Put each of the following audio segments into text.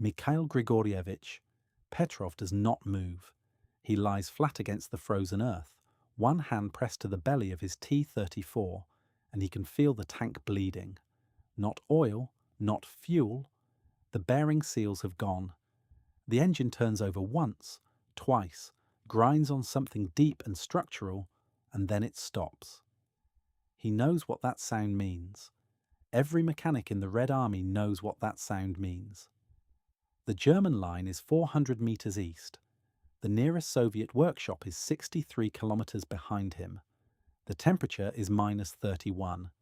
Mikhail Grigorievich, Petrov does not move. He lies flat against the frozen earth, one hand pressed to the belly of his T-34, and he can feel the tank bleeding. Not oil, not fuel. The bearing seals have gone. The engine turns over once, twice, grinds on something deep and structural, and then it stops. He knows what that sound means. Every mechanic in the Red Army knows what that sound means. The German line is 400 meters east. The nearest Soviet workshop is 63 kilometers behind him. The temperature is -31.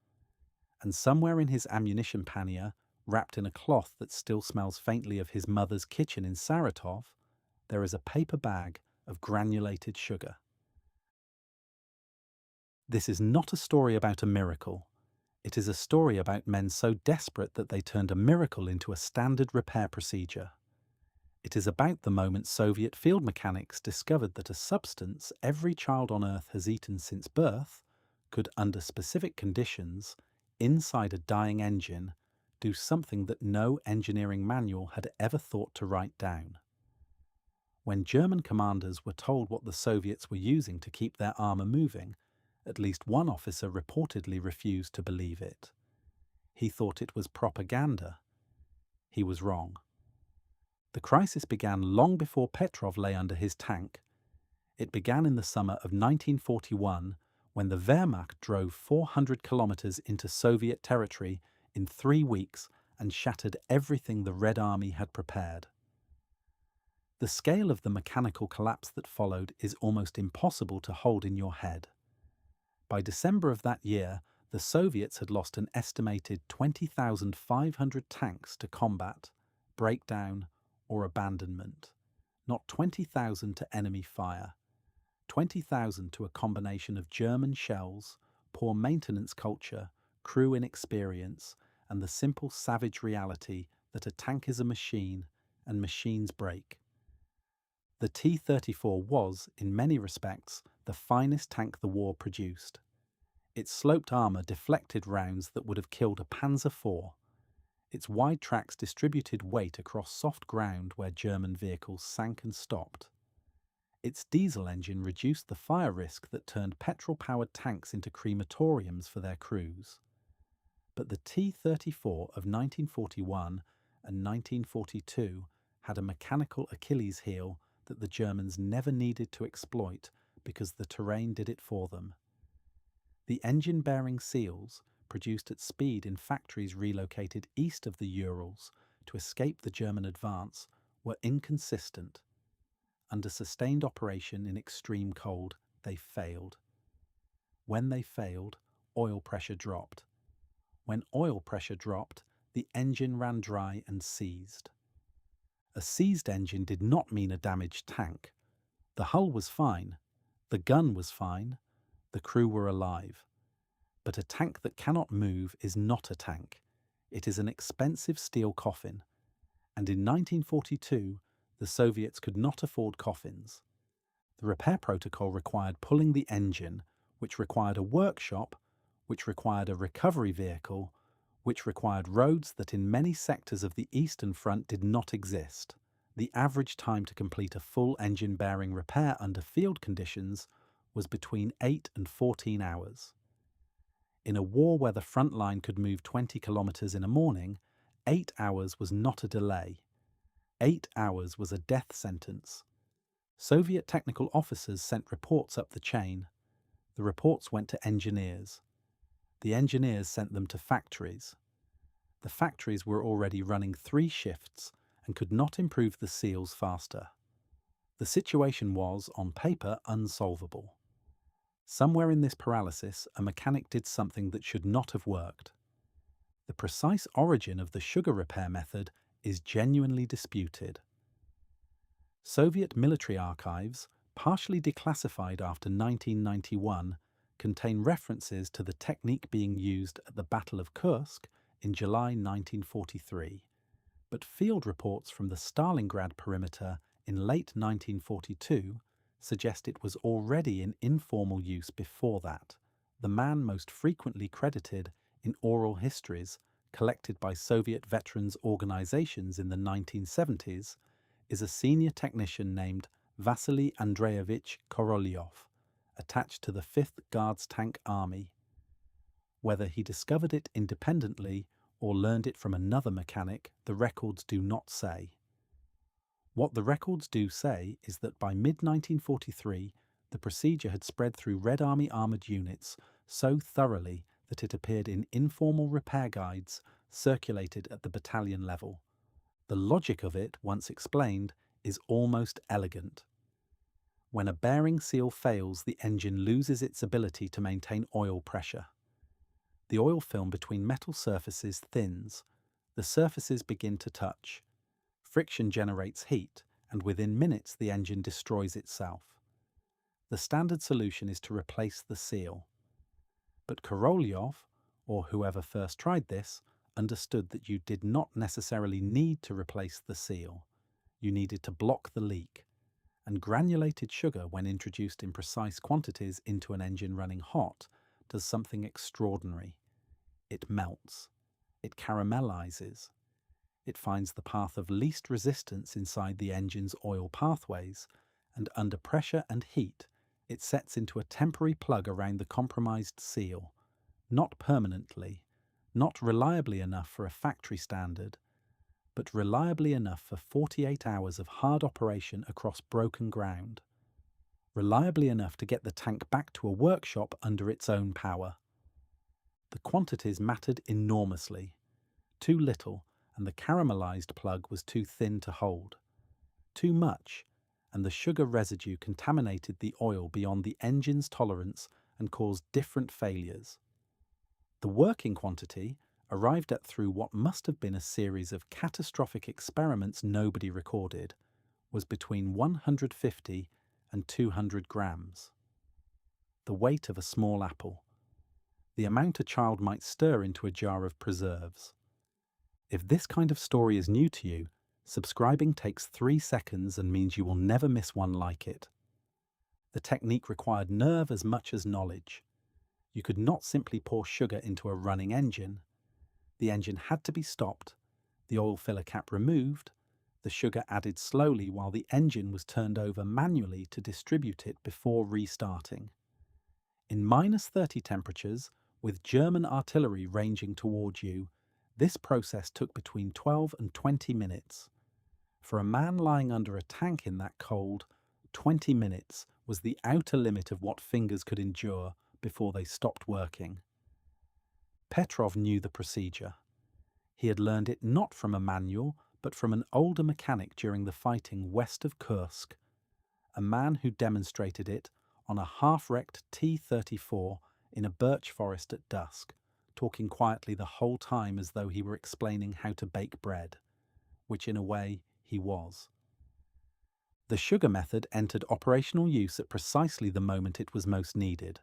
And somewhere in his ammunition pannier, wrapped in a cloth that still smells faintly of his mother's kitchen in Saratov, there is a paper bag of granulated sugar. This is not a story about a miracle. It is a story about men so desperate that they turned a miracle into a standard repair procedure. It is about the moment Soviet field mechanics discovered that a substance every child on Earth has eaten since birth could, under specific conditions, inside a dying engine, do something that no engineering manual had ever thought to write down. When German commanders were told what the Soviets were using to keep their armour moving, at least one officer reportedly refused to believe it. He thought it was propaganda. He was wrong. The crisis began long before Petrov lay under his tank. It began in the summer of 1941 when the Wehrmacht drove 400 kilometers into Soviet territory in 3 weeks and shattered everything the Red Army had prepared. The scale of the mechanical collapse that followed is almost impossible to hold in your head. By December of that year, the Soviets had lost an estimated 20,500 tanks to combat, breakdown, or abandonment. Not 20,000 to enemy fire. 20,000 to a combination of German shells, poor maintenance culture, crew inexperience, and the simple savage reality that a tank is a machine and machines break. The T-34 was, in many respects, the finest tank the war produced. Its sloped armour deflected rounds that would have killed a Panzer IV. Its wide tracks distributed weight across soft ground where German vehicles sank and stopped. Its diesel engine reduced the fire risk that turned petrol-powered tanks into crematoriums for their crews. But the T-34 of 1941 and 1942 had a mechanical Achilles heel that the Germans never needed to exploit because the terrain did it for them. The engine-bearing seals, produced at speed in factories relocated east of the Urals to escape the German advance, were inconsistent. Under sustained operation in extreme cold, they failed. When they failed, oil pressure dropped. When oil pressure dropped, the engine ran dry and seized. A seized engine did not mean a damaged tank. The hull was fine, the gun was fine, the crew were alive. But a tank that cannot move is not a tank. It is an expensive steel coffin. And in 1942, the Soviets could not afford coffins. The repair protocol required pulling the engine, which required a workshop, which required a recovery vehicle, which required roads that in many sectors of the Eastern Front did not exist. The average time to complete a full engine-bearing repair under field conditions was between 8 and 14 hours. In a war where the front line could move 20 kilometers in a morning, 8 hours was not a delay. 8 hours was a death sentence. Soviet technical officers sent reports up the chain. The reports went to engineers. The engineers sent them to factories. The factories were already running 3 shifts and could not improve the seals faster. The situation was, on paper, unsolvable. Somewhere in this paralysis, a mechanic did something that should not have worked. The precise origin of the sugar repair method is genuinely disputed. Soviet military archives, partially declassified after 1991, contain references to the technique being used at the Battle of Kursk in July 1943, but field reports from the Stalingrad perimeter in late 1942 suggest it was already in informal use before that, the man most frequently credited in oral histories collected by Soviet veterans organizations in the 1970s, is a senior technician named Vasily Andreevich Korolyov, attached to the 5th Guards Tank Army. Whether he discovered it independently or learned it from another mechanic, the records do not say. What the records do say is that by mid-1943, the procedure had spread through Red Army armoured units so thoroughly that it appeared in informal repair guides circulated at the battalion level. The logic of it, once explained, is almost elegant. When a bearing seal fails, the engine loses its ability to maintain oil pressure. The oil film between metal surfaces thins, the surfaces begin to touch. Friction generates heat, and within minutes the engine destroys itself. The standard solution is to replace the seal. But Korolyov, or whoever first tried this, understood that you did not necessarily need to replace the seal. You needed to block the leak. And granulated sugar, when introduced in precise quantities into an engine running hot, does something extraordinary. It melts. It caramelizes. It finds the path of least resistance inside the engine's oil pathways, and under pressure and heat, it sets into a temporary plug around the compromised seal, not permanently, not reliably enough for a factory standard, but reliably enough for 48 hours of hard operation across broken ground, reliably enough to get the tank back to a workshop under its own power. The quantities mattered enormously. Too little, and the caramelized plug was too thin to hold. Too much, and the sugar residue contaminated the oil beyond the engine's tolerance and caused different failures. The working quantity, arrived at through what must have been a series of catastrophic experiments nobody recorded, was between 150 and 200 grams. The weight of a small apple. The amount a child might stir into a jar of preserves. If this kind of story is new to you, subscribing takes 3 seconds and means you will never miss one like it. The technique required nerve as much as knowledge. You could not simply pour sugar into a running engine. The engine had to be stopped, the oil filler cap removed, the sugar added slowly while the engine was turned over manually to distribute it before restarting. In -30 temperatures, with German artillery ranging towards you, this process took between 12 and 20 minutes. For a man lying under a tank in that cold, 20 minutes was the outer limit of what fingers could endure before they stopped working. Petrov knew the procedure. He had learned it not from a manual, but from an older mechanic during the fighting west of Kursk, a man who demonstrated it on a half-wrecked T-34 in a birch forest at dusk, talking quietly the whole time as though he were explaining how to bake bread, which in a way he was. The sugar method entered operational use at precisely the moment it was most needed.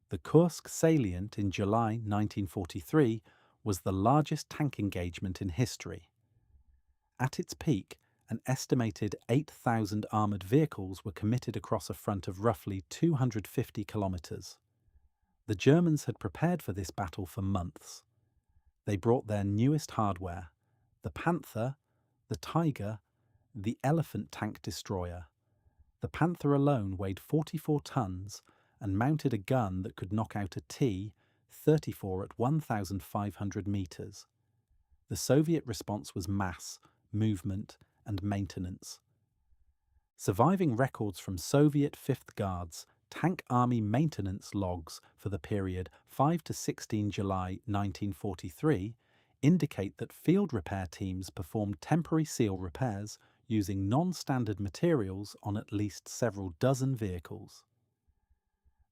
The Kursk salient in July 1943 was the largest tank engagement in history. At its peak, an estimated 8,000 armoured vehicles were committed across a front of roughly 250 kilometres. The Germans had prepared for this battle for months. They brought their newest hardware, the Panther, the Tiger, the Elephant tank destroyer. The Panther alone weighed 44 tons and mounted a gun that could knock out a T-34 at 1,500 metres. The Soviet response was mass, movement and maintenance. Surviving records from Soviet 5th Guards Tank Army maintenance logs for the period 5 to 16 July 1943 indicate that field repair teams performed temporary seal repairs using non-standard materials on at least several dozen vehicles.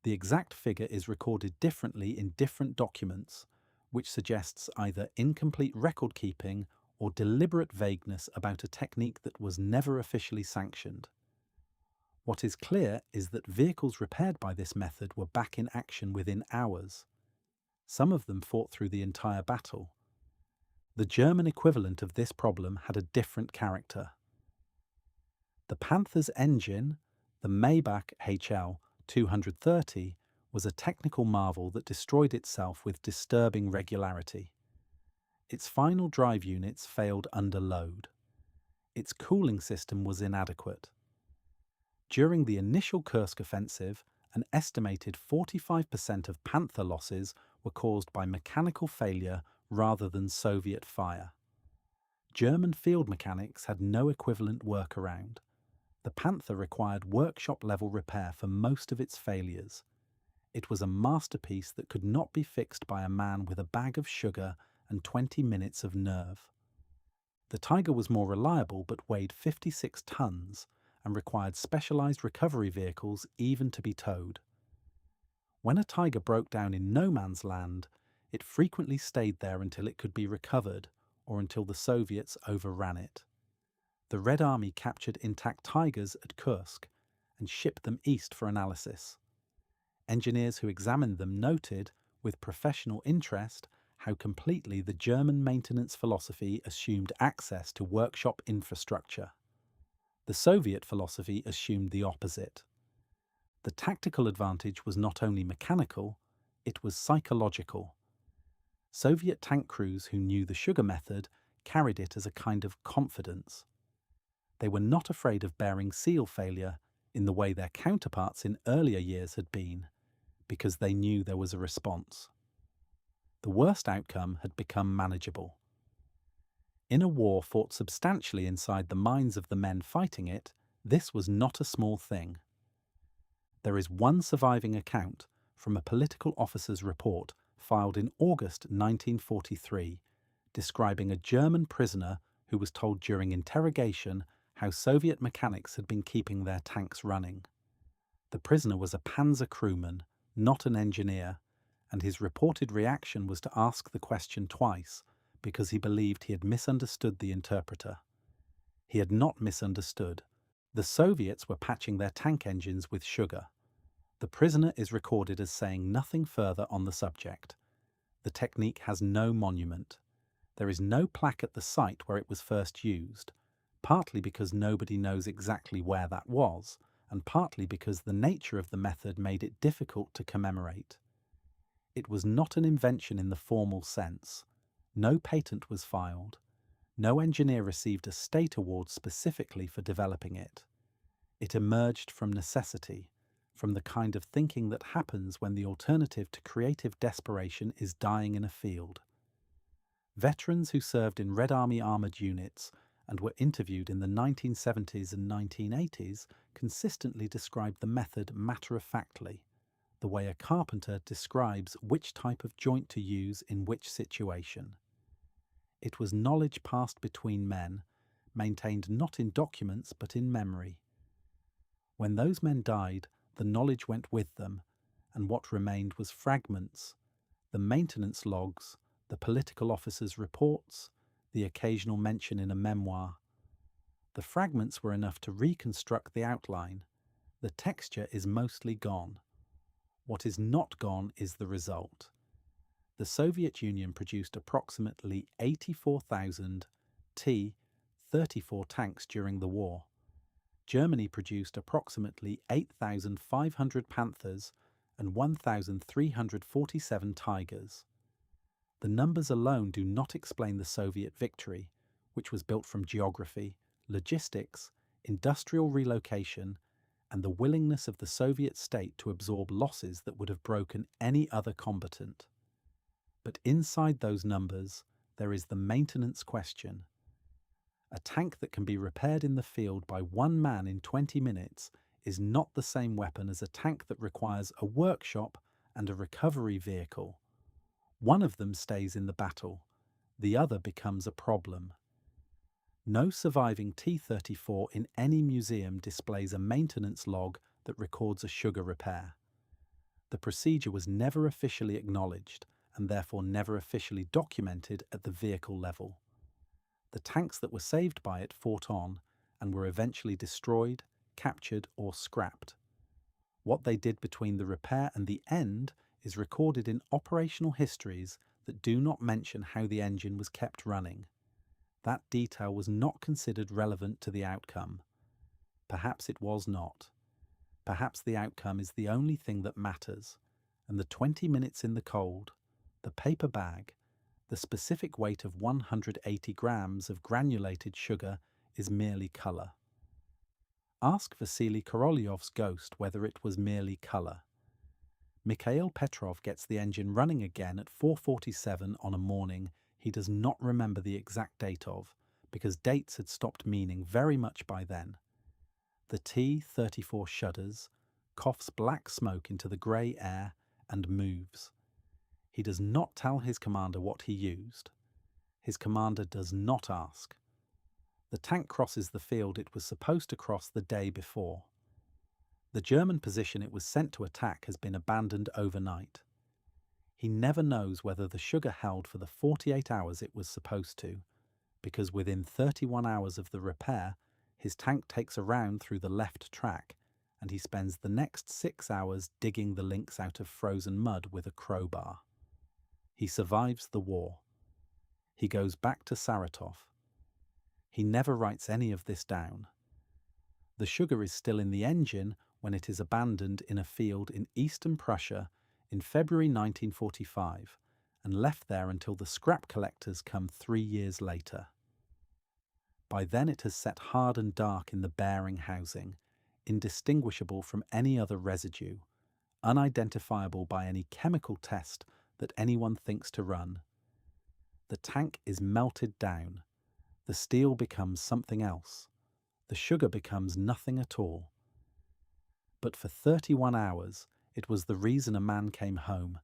The exact figure is recorded differently in different documents, which suggests either incomplete record keeping or deliberate vagueness about a technique that was never officially sanctioned. What is clear is that vehicles repaired by this method were back in action within hours. Some of them fought through the entire battle. The German equivalent of this problem had a different character. The Panther's engine, the Maybach HL 230, was a technical marvel that destroyed itself with disturbing regularity. Its final drive units failed under load. Its cooling system was inadequate. During the initial Kursk offensive, an estimated 45% of Panther losses were caused by mechanical failure rather than Soviet fire. German field mechanics had no equivalent workaround. The Panther required workshop-level repair for most of its failures. It was a masterpiece that could not be fixed by a man with a bag of sugar and 20 minutes of nerve. The Tiger was more reliable but weighed 56 tons and required specialized recovery vehicles even to be towed. When a Tiger broke down in no man's land, it frequently stayed there until it could be recovered or until the Soviets overran it. The Red Army captured intact Tigers at Kursk and shipped them east for analysis. Engineers who examined them noted, with professional interest, how completely the German maintenance philosophy assumed access to workshop infrastructure. The Soviet philosophy assumed the opposite. The tactical advantage was not only mechanical, it was psychological. Soviet tank crews who knew the sugar method carried it as a kind of confidence. They were not afraid of bearing seal failure in the way their counterparts in earlier years had been, because they knew there was a response. The worst outcome had become manageable. In a war fought substantially inside the minds of the men fighting it, this was not a small thing. There is one surviving account from a political officer's report filed in August 1943, describing a German prisoner who was told during interrogation how Soviet mechanics had been keeping their tanks running. The prisoner was a Panzer crewman, not an engineer, and his reported reaction was to ask the question twice because he believed he had misunderstood the interpreter. He had not misunderstood. The Soviets were patching their tank engines with sugar. The prisoner is recorded as saying nothing further on the subject. The technique has no monument. There is no plaque at the site where it was first used, partly because nobody knows exactly where that was, and partly because the nature of the method made it difficult to commemorate. It was not an invention in the formal sense. No patent was filed. No engineer received a state award specifically for developing it. It emerged from necessity, from the kind of thinking that happens when the alternative to creative desperation is dying in a field. Veterans who served in Red Army armoured units and were interviewed in the 1970s and 1980s consistently described the method matter-of-factly, the way a carpenter describes which type of joint to use in which situation. It was knowledge passed between men, maintained not in documents but in memory. When those men died, the knowledge went with them, and what remained was fragments, the maintenance logs, the political officers' reports, the occasional mention in a memoir. The fragments were enough to reconstruct the outline. The texture is mostly gone. What is not gone is the result. The Soviet Union produced approximately 84,000 T-34 tanks during the war. Germany produced approximately 8,500 Panthers and 1,347 Tigers. The numbers alone do not explain the Soviet victory, which was built from geography, logistics, industrial relocation, and the willingness of the Soviet state to absorb losses that would have broken any other combatant. But inside those numbers, there is the maintenance question. A tank that can be repaired in the field by one man in 20 minutes is not the same weapon as a tank that requires a workshop and a recovery vehicle. One of them stays in the battle, the other becomes a problem. No surviving T-34 in any museum displays a maintenance log that records a sugar repair. The procedure was never officially acknowledged and therefore never officially documented at the vehicle level. The tanks that were saved by it fought on and were eventually destroyed, captured, or scrapped. What they did between the repair and the end is recorded in operational histories that do not mention how the engine was kept running. That detail was not considered relevant to the outcome. Perhaps it was not. Perhaps the outcome is the only thing that matters, and the 20 minutes in the cold, the paper bag, The specific weight of 180 grams of granulated sugar is merely colour. Ask Vasily Korolyov's ghost whether it was merely colour. Mikhail Petrov gets the engine running again at 4:47 on a morning he does not remember the exact date of, because dates had stopped meaning very much by then. The T-34 shudders, coughs black smoke into the grey air, and moves. He does not tell his commander what he used. His commander does not ask. The tank crosses the field it was supposed to cross the day before. The German position it was sent to attack has been abandoned overnight. He never knows whether the sugar held for the 48 hours it was supposed to, because within 31 hours of the repair, his tank takes a round through the left track, and he spends the next 6 hours digging the links out of frozen mud with a crowbar. He survives the war. He goes back to Saratov. He never writes any of this down. The sugar is still in the engine when it is abandoned in a field in eastern Prussia in February 1945 and left there until the scrap collectors come 3 years later. By then it has set hard and dark in the bearing housing, indistinguishable from any other residue, unidentifiable by any chemical test that anyone thinks to run. The tank is melted down. The steel becomes something else. The sugar becomes nothing at all. But for 31 hours, it was the reason a man came home,